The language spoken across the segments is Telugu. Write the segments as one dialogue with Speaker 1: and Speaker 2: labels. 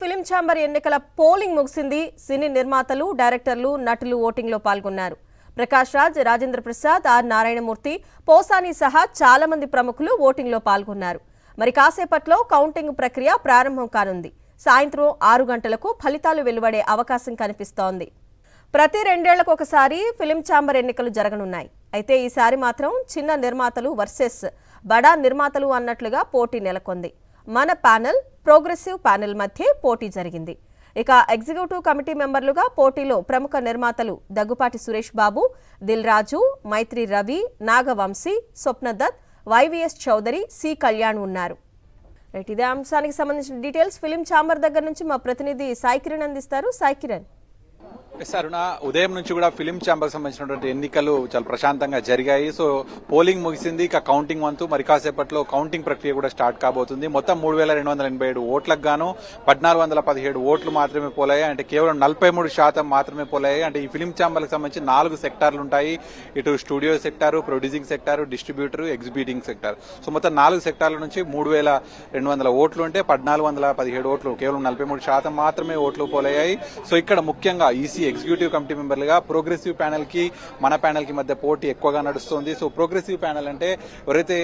Speaker 1: ఫిలిం ఛాంబర్ ఎన్నికల పోలింగ్ ముగిసింది. సినీ నిర్మాతలు, డైరెక్టర్లు, నటులు ఓటింగ్ లో పాల్గొన్నారు. ప్రకాష్ రాజ్, రాజేంద్ర ప్రసాద్, ఆర్ నారాయణమూర్తి, పోసాని సహా చాలా మంది ప్రముఖులు ఓటింగ్ లో పాల్గొన్నారు. మరి కాసేపట్లో కౌంటింగ్ ప్రక్రియ ప్రారంభం కానుంది. సాయంత్రం 6 గంటలకు ఫలితాలు వెలువడే అవకాశం కనిపిస్తోంది. ప్రతి 2 ఏళ్లకు ఒకసారి ఫిలిం ఛాంబర్ ఎన్నికలు జరగనున్నాయి. అయితే ఈసారి మాత్రం చిన్న నిర్మాతలు వర్సెస్ బడా నిర్మాతలు అన్నట్లుగా పోటీ నెలకొంది. మన ప్యానెల్, ప్రోగ్రెసివ్ ప్యానెల్ మధ్య పోటీ జరిగింది. ఇక ఎగ్జిక్యూటివ్ కమిటీ మెంబర్లుగా పోటీలో ప్రముఖ నిర్మాతలు దగ్గుపాటి సురేష్ బాబు, దిల్ రాజు, మైత్రి రవి, నాగవంశీ, స్వప్నదత్, వైవిఎస్ చౌదరి, సి కళ్యాణ్ ఉన్నారు. రైట్, ఇదే అంశానికి సంబంధించిన డీటెయిల్స్ ఫిలిం ఛాంబర్ దగ్గర నుంచి మా ప్రతినిధి సాయి కిరణ్ అందిస్తారు. సాయి కిరణ్.
Speaker 2: అరుణ, ఉదయం నుంచి కూడా ఫిలిం ఛాంబర్ సంబంధించినటువంటి ఎన్నికలు చాలా ప్రశాంతంగా జరిగాయి. సో పోలింగ్ ముగిసింది, ఇక కౌంటింగ్ వంతు మరి కాసేపట్లో కౌంటింగ్ ప్రక్రియ కూడా స్టార్ట్ కాబోతుంది. మొత్తం 3287 ఓట్లకు గాను 1417 ఓట్లు మాత్రమే పోలాయి. అంటే కేవలం 43% మాత్రమే పోలాయి. అంటే ఈ ఫిలిం ఛాంబర్కి సంబంధించి 4 సెక్టార్లు ఉంటాయి. ఇటు studio sector, producing sector, distributor, exhibiting sector. So మొత్తం 4 సెక్టార్ల నుంచి 3200 ఓట్లు ఉంటే 1417 ఓట్లు, కేవలం 43% మాత్రమే ఓట్లు పోలయ్యాయి. సో ఇక్కడ ముఖ్యంగా ఈసీ ఎగ్జిక్యూటివ్ కమిటీ మెంబర్లుగా ప్రోగ్రెసివ్ ప్యానెల్ కి మన ప్యానెల్ కి మధ్య పోటీ ఎక్కువగా నడుస్తుంది. సో ప్రోగ్రెసివ్ ప్యానెల్ అంటే ఎవరైతే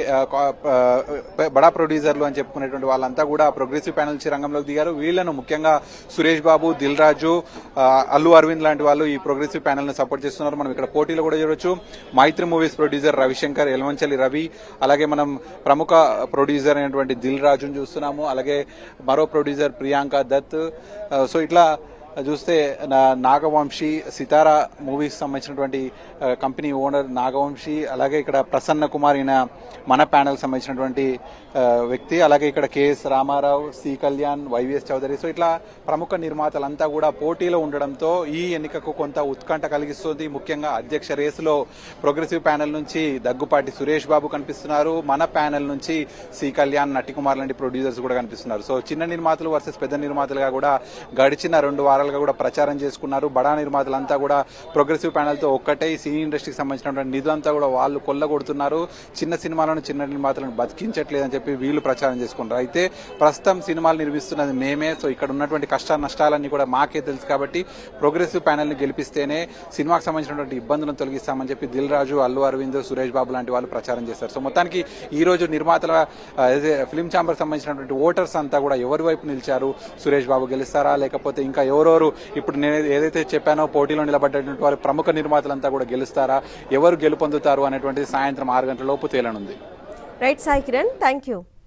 Speaker 2: బడా ప్రొడ్యూసర్లు అని చెప్పుకునేటువంటి వాళ్ళంతా కూడా ప్రోగ్రెసివ్ ప్యానెల్ నుంచి రంగంలోకి దిగారు. వీళ్లను ముఖ్యంగా సురేష్ బాబు, దిల్ రాజు, అల్లు అరవింద్ లాంటి వాళ్ళు ఈ ప్రోగ్రెసివ్ ప్యానెల్ ను సపోర్ట్ చేస్తున్నారు. మనం ఇక్కడ పోటీలో కూడా చూడొచ్చు. మైత్రి మూవీస్ ప్రొడ్యూసర్ రవిశంకర్, ఎలమంచలి రవి, అలాగే మనం ప్రముఖ ప్రొడ్యూసర్ అయినటువంటి దిల్ రాజును చూస్తున్నాము. అలాగే మరో ప్రొడ్యూసర్ ప్రియాంక దత్. సో ఇట్లా చూస్తే నాగవంశీ, సితారా మూవీస్ సంబంధించినటువంటి కంపెనీ ఓనర్ నాగవంశీ, అలాగే ఇక్కడ ప్రసన్న కుమార్, ఈయన మన ప్యానెల్ సంబంధించినటువంటి వ్యక్తి, అలాగే ఇక్కడ K S Ramarao, C Kalyan, Y V S Chowdary. So ఇట్లా ప్రముఖ నిర్మాతలంతా కూడా పోటీలో ఉండడంతో ఈ ఎన్నికకు కొంత ఉత్కంఠ కలిగిస్తుంది. ముఖ్యంగా అధ్యక్ష రేసులో ప్రోగ్రెసివ్ ప్యానెల్ నుంచి దగ్గుపాటి సురేష్ బాబు కనిపిస్తున్నారు. మన ప్యానెల్ నుంచి సి కళ్యాణ్, నటికుమార్ లాంటి ప్రొడ్యూసర్స్ కూడా కనిపిస్తున్నారు. సో చిన్న నిర్మాతలు వర్సెస్ పెద్ద నిర్మాతలుగా కూడా గడిచిన 2 వారాలుగా కూడా ప్రచారం చేసుకున్నారు. బడా నిర్మాతలంతా కూడా ప్రోగ్రెసివ్ ప్యానెల్ తో ఒక్కటే సినీ ఇండస్ట్రీకి సంబంధించినటువంటి నిధులంతా కూడా వాళ్ళు కొల్లగొడుతున్నారు. చిన్న సినిమాలను, చిన్న నిర్మాతలను బతికించట్లేదని చెప్పి వీళ్ళు ప్రచారం చేసుకున్నారు. అయితే ప్రస్తుతం సినిమాలు నిర్మిస్తున్నది మేమే. సో ఇక్కడ ఉన్నటువంటి కష్ట నష్టాలన్నీ కూడా మాకే తెలుసు కాబట్టి ప్రోగ్రెసివ్ ప్యానెల్ ని గెలిపిస్తేనే సినిమాకి సంబంధించినటువంటి ఇబ్బందులను తొలగిస్తామని చెప్పి దిల్ రాజు, అల్లు అరవింద్, సురేష్ బాబు లాంటి వాళ్ళు ప్రచారం చేశారు. సో మొత్తానికి ఈ రోజు నిర్మాతల ఫిలిం ఛాంబర్ సంబంధించినటువంటి ఓటర్స్ అంతా కూడా ఎవరి వైపు నిలిచారు? సురేష్ బాబు గెలుస్తారా, లేకపోతే ఇంకా ఎవరెవరు ఇప్పుడు నేను ఏదైతే చెప్పానో పోటీలో నిలబడ్డటువంటి వారి ప్రముఖ నిర్మాతలంతా కూడా గెలుస్తారా, ఎవరు గెలుపొందుతారు అనేటువంటిది సాయంత్రం 6 గంటల లోపు తేలనుంది.
Speaker 1: Right Sai Kiran, thank you.